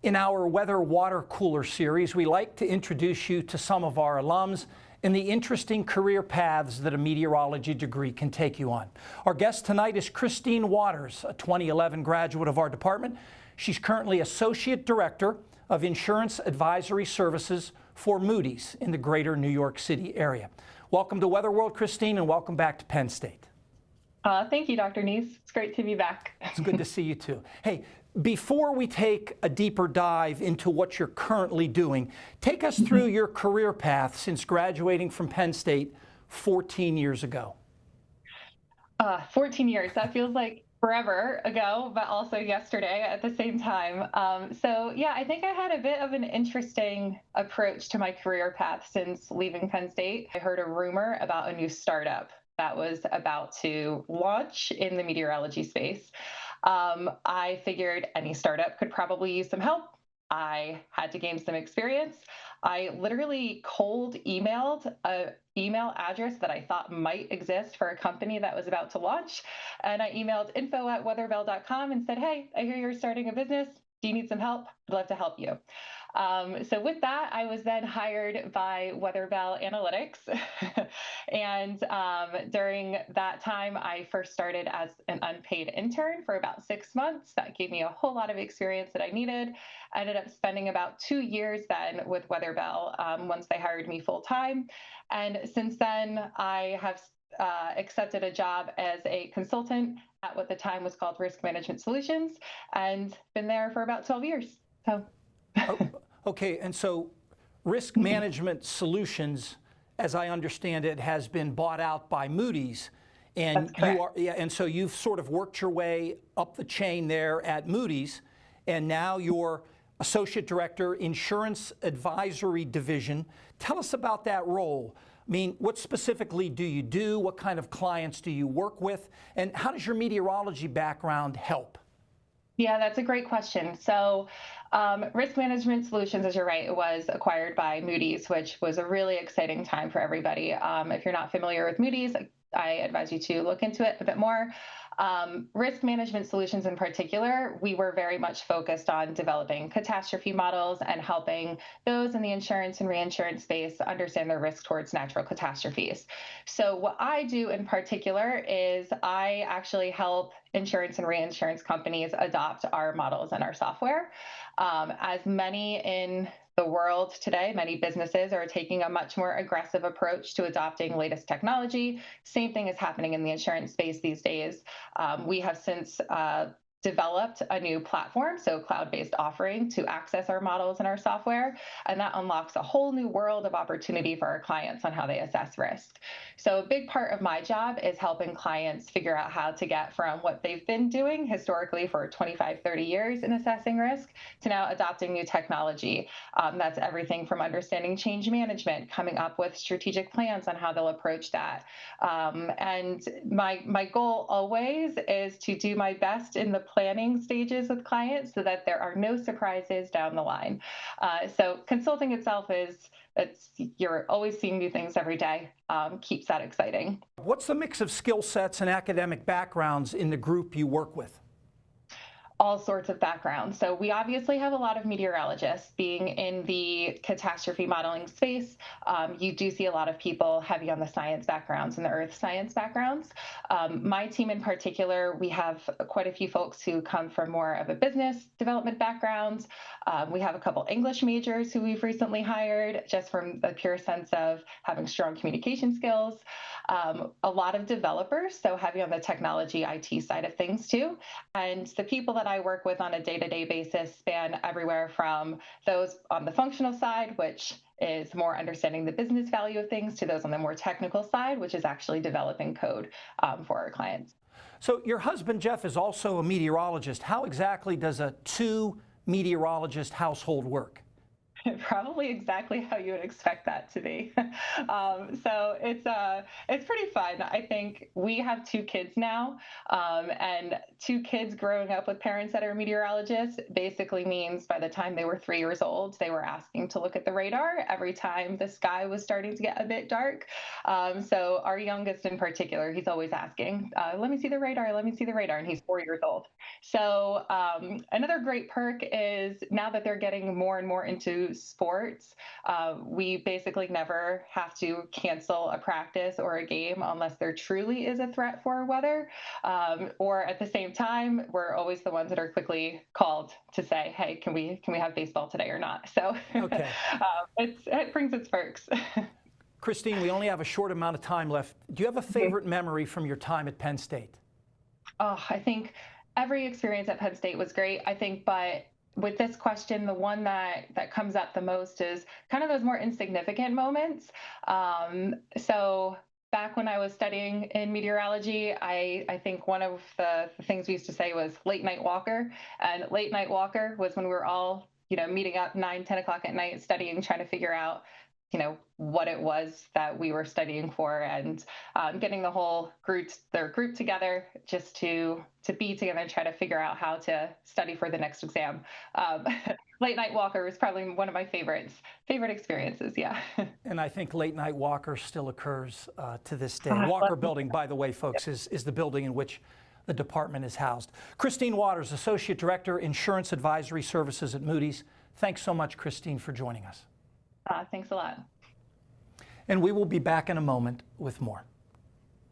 In our Weather Water Cooler series, we like to introduce you to some of our alums and the interesting career paths that a meteorology degree can take you on. Our guest tonight is Christine Waters, a 2011 graduate of our department. She's currently Associate Director of Insurance Advisory Services for Moody's in the greater New York City area. Welcome to Weather World, Christine, and welcome back to Penn State. Thank you, Dr. Neese. It's great to be back. It's good to see you too. Hey, before we take a deeper dive into what you're currently doing, take us through your career path since graduating from Penn State 14 years ago. 14 years, that feels like forever ago, but also yesterday at the same time. I think I had a bit of an interesting approach to my career path since leaving Penn State. I heard a rumor about a new startup that was about to launch in the meteorology space. I figured any startup could probably use some help. I had to gain some experience. I literally cold emailed an email address that I thought might exist for a company that was about to launch. And I emailed info@weatherbell.com and said, hey, I hear you're starting a business. Do you need some help? I'd love to help you. So with that, I was then hired by Weatherbell Analytics. And during that time, I first started as an unpaid intern for about 6 months. That gave me a whole lot of experience that I needed. I ended up spending about 2 years then with Weatherbell once they hired me full time. And since then, I have accepted a job as a consultant at what the time was called Risk Management Solutions, and been there for about 12 years. So. Okay, and so Risk Management Solutions, as I understand it, has been bought out by Moody's, and so you've sort of worked your way up the chain there at Moody's, and now you're Associate Director, Insurance Advisory Division. Tell us about that role. I mean, what specifically do you do? What kind of clients do you work with? And how does your meteorology background help? Yeah, that's a great question. So Risk Management Solutions, as you're right, it was acquired by Moody's, which was a really exciting time for everybody. If you're not familiar with Moody's, I advise you to look into it a bit more. Risk Management Solutions in particular, we were very much focused on developing catastrophe models and helping those in the insurance and reinsurance space understand their risk towards natural catastrophes. So what I do in particular is I actually help insurance and reinsurance companies adopt our models and our software. As many in the world today, many businesses are taking a much more aggressive approach to adopting latest technology. Same thing is happening in the insurance space these days. We have since developed a new platform, so cloud-based offering to access our models and our software, and that unlocks a whole new world of opportunity for our clients on how they assess risk. So a big part of my job is helping clients figure out how to get from what they've been doing historically for 25, 30 years in assessing risk to now adopting new technology. That's everything from understanding change management, coming up with strategic plans on how they'll approach that. And my goal always is to do my best in the planning stages with clients so that there are no surprises down the line. So consulting itself you're always seeing new things every day, keeps that exciting. What's the mix of skill sets and academic backgrounds in the group you work with? All sorts of backgrounds. So we obviously have a lot of meteorologists. Being in the catastrophe modeling space, you do see a lot of people heavy on the science backgrounds and the earth science backgrounds. My team in particular, we have quite a few folks who come from more of a business development background. We have a couple English majors who we've recently hired just from the pure sense of having strong communication skills. A lot of developers, so heavy on the technology IT side of things too. And the people that I work with on a day-to-day basis span everywhere from those on the functional side, which is more understanding the business value of things, to those on the more technical side, which is actually developing code for our clients. So your husband, Jeff, is also a meteorologist. How exactly does a two-meteorologist household work? Probably exactly how you would expect that to be. So it's pretty fun. I think we have two kids now, and two kids growing up with parents that are meteorologists basically means by the time they were 3 years old, they were asking to look at the radar every time the sky was starting to get a bit dark. So our youngest in particular, he's always asking, "Let me see the radar. Let me see the radar," and he's 4 years old. So another great perk is now that they're getting more and more into sports, we basically never have to cancel a practice or a game unless there truly is a threat for weather. Or at the same time, we're always the ones that are quickly called to say, "Hey, can we have baseball today or not?" So Okay. it brings its perks. Christine, we only have a short amount of time left. Do you have a favorite memory from your time at Penn State? Oh, I think every experience at Penn State was great. I think, but with this question, the one that comes up the most is kind of those more insignificant moments. So back when I was studying in meteorology, I think one of the things we used to say was late night walker, and late night walker was when we were all meeting up 9, 10 o'clock at night studying, trying to figure out what it was that we were studying for, and getting the whole group together just to be together and try to figure out how to study for the next exam. Um, Late night walker was probably one of my favorite experiences. Yeah. And I think late night Walker still occurs to this day. Ah, Walker Building, by the way, folks, is the building in which the department is housed. Christine Waters, Associate Director, Insurance Advisory Services at Moody's. Thanks so much, Christine, for joining us. Thanks a lot. And we will be back in a moment with more.